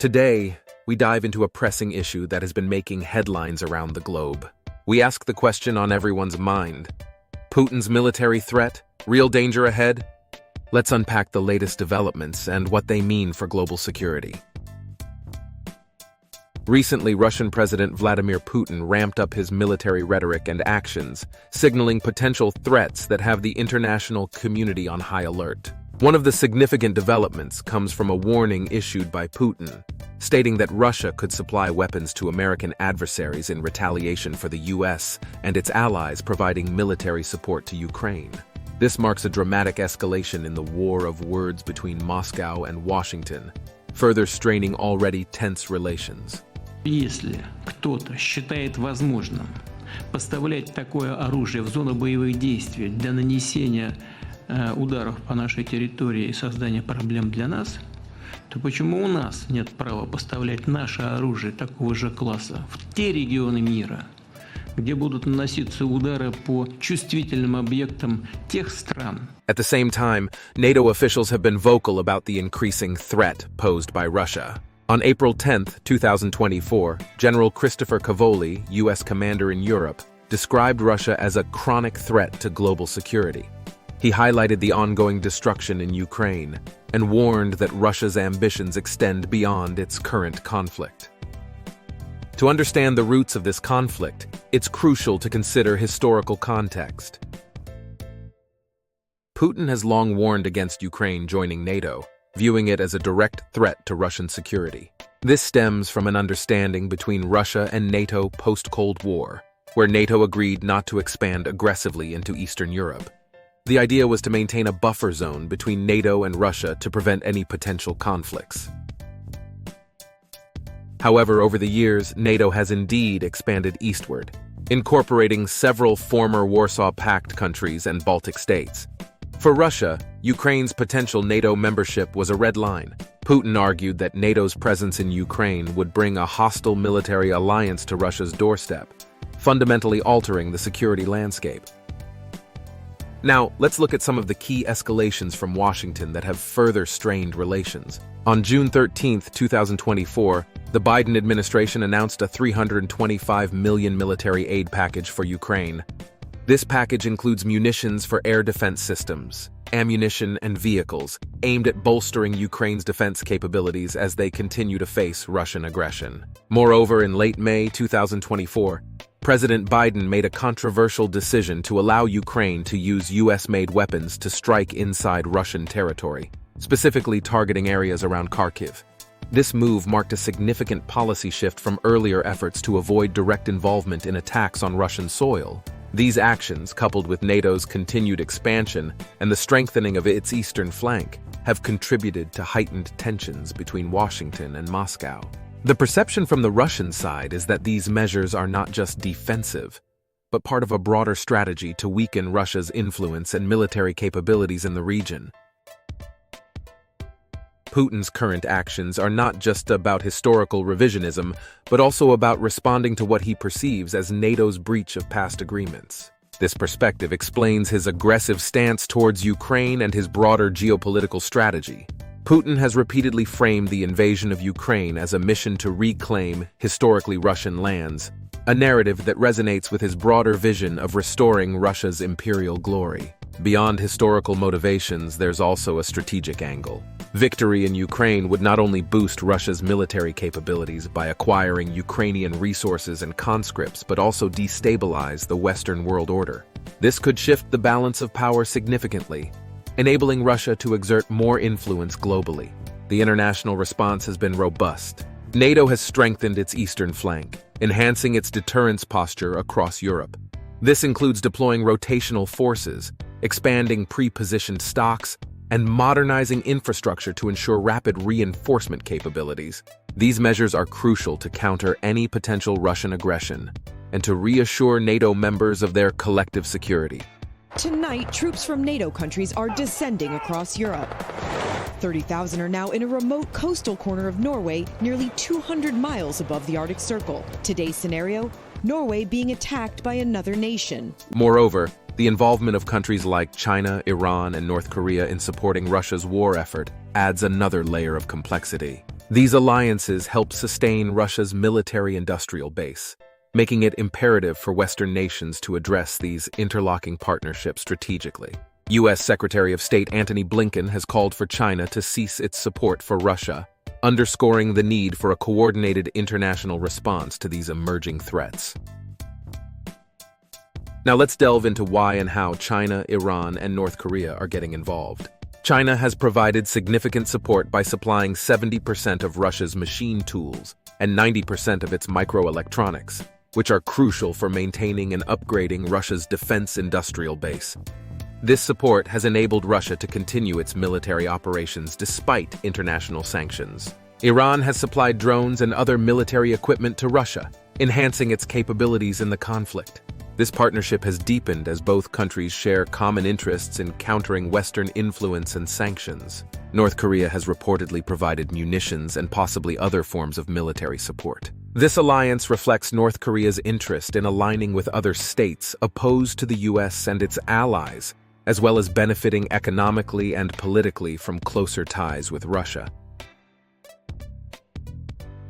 Today, we dive into a pressing issue that has been making headlines around the globe. We ask the question on everyone's mind: Putin's military threat? Real danger ahead? Let's unpack the latest developments and what they mean for global security. Recently, Russian President Vladimir Putin ramped up his military rhetoric and actions, signaling potential threats that have the international community on high alert. One of the significant developments comes from a warning issued by Putin, stating that Russia could supply weapons to American adversaries in retaliation for the US and its allies providing military support to Ukraine. This marks a dramatic escalation in the war of words between Moscow and Washington, further straining already tense relations. Если кто-то считает возможным поставлять такое оружие в зону боевых действий для нанесения ударов по нашей территории и создания проблем для нас, то почему у нас нет права поставлять наше оружие такого же класса в те регионы мира, где будут наноситься удары по чувствительным объектам тех стран? At the same time, NATO officials have been vocal about the increasing threat posed by Russia. On April 10, 2024, General Christopher Cavoli, U.S. commander in Europe, described Russia as a chronic threat to global security. He highlighted the ongoing destruction in Ukraine and warned that Russia's ambitions extend beyond its current conflict. To understand the roots of this conflict, it's crucial to consider historical context. Putin has long warned against Ukraine joining NATO, viewing it as a direct threat to Russian security. This stems from an understanding between Russia and NATO post-Cold War, where NATO agreed not to expand aggressively into Eastern Europe. The idea was to maintain a buffer zone between NATO and Russia to prevent any potential conflicts. However, over the years, NATO has indeed expanded eastward, incorporating several former Warsaw Pact countries and Baltic states. For Russia, Ukraine's potential NATO membership was a red line. Putin argued that NATO's presence in Ukraine would bring a hostile military alliance to Russia's doorstep, fundamentally altering the security landscape. Now, let's look at some of the key escalations from Washington that have further strained relations. On June 13, 2024, the Biden administration announced a $325 million military aid package for Ukraine. This package includes munitions for air defense systems, ammunition, and vehicles aimed at bolstering Ukraine's defense capabilities as they continue to face Russian aggression. Moreover, in late May 2024, President Biden made a controversial decision to allow Ukraine to use US-made weapons to strike inside Russian territory, specifically targeting areas around Kharkiv. This move marked a significant policy shift from earlier efforts to avoid direct involvement in attacks on Russian soil. These actions, coupled with NATO's continued expansion and the strengthening of its eastern flank, have contributed to heightened tensions between Washington and Moscow. The perception from the Russian side is that these measures are not just defensive, but part of a broader strategy to weaken Russia's influence and military capabilities in the region. Putin's current actions are not just about historical revisionism, but also about responding to what he perceives as NATO's breach of past agreements. This perspective explains his aggressive stance towards Ukraine and his broader geopolitical strategy. Putin has repeatedly framed the invasion of Ukraine as a mission to reclaim historically Russian lands, a narrative that resonates with his broader vision of restoring Russia's imperial glory. Beyond historical motivations, there's also a strategic angle. Victory in Ukraine would not only boost Russia's military capabilities by acquiring Ukrainian resources and conscripts, but also destabilize the Western world order. This could shift the balance of power significantly, enabling Russia to exert more influence globally. The international response has been robust. NATO has strengthened its eastern flank, enhancing its deterrence posture across Europe. This includes deploying rotational forces, expanding pre-positioned stocks, and modernizing infrastructure to ensure rapid reinforcement capabilities. These measures are crucial to counter any potential Russian aggression and to reassure NATO members of their collective security. Tonight, troops from NATO countries are descending across Europe. 30,000 are now in a remote coastal corner of Norway, nearly 200 miles above the Arctic Circle. Today's scenario, Norway being attacked by another nation. Moreover, the involvement of countries like China, Iran, and North Korea in supporting Russia's war effort adds another layer of complexity. These alliances help sustain Russia's military-industrial base, making it imperative for Western nations to address these interlocking partnerships strategically. U.S. Secretary of State Antony Blinken has called for China to cease its support for Russia, underscoring the need for a coordinated international response to these emerging threats. Now let's delve into why and how China, Iran, and North Korea are getting involved. China has provided significant support by supplying 70% of Russia's machine tools and 90% of its microelectronics, which are crucial for maintaining and upgrading Russia's defense industrial base. This support has enabled Russia to continue its military operations despite international sanctions. Iran has supplied drones and other military equipment to Russia, enhancing its capabilities in the conflict. This partnership has deepened as both countries share common interests in countering Western influence and sanctions. North Korea has reportedly provided munitions and possibly other forms of military support. This alliance reflects North Korea's interest in aligning with other states opposed to the U.S. and its allies, as well as benefiting economically and politically from closer ties with Russia.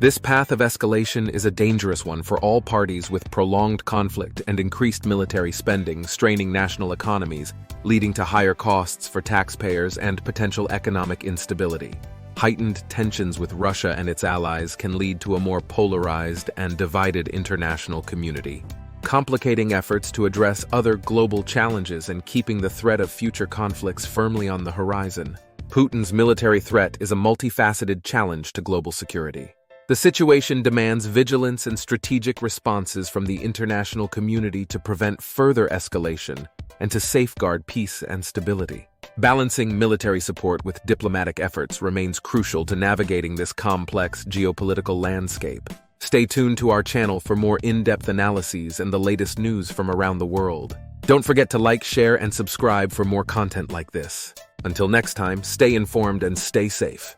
This path of escalation is a dangerous one for all parties, with prolonged conflict and increased military spending straining national economies, leading to higher costs for taxpayers and potential economic instability. Heightened tensions with Russia and its allies can lead to a more polarized and divided international community, complicating efforts to address other global challenges and keeping the threat of future conflicts firmly on the horizon. Putin's military threat is a multifaceted challenge to global security. The situation demands vigilance and strategic responses from the international community to prevent further escalation and to safeguard peace and stability. Balancing military support with diplomatic efforts remains crucial to navigating this complex geopolitical landscape. Stay tuned to our channel for more in-depth analyses and the latest news from around the world. Don't forget to like, share, and subscribe for more content like this. Until next time, stay informed and stay safe.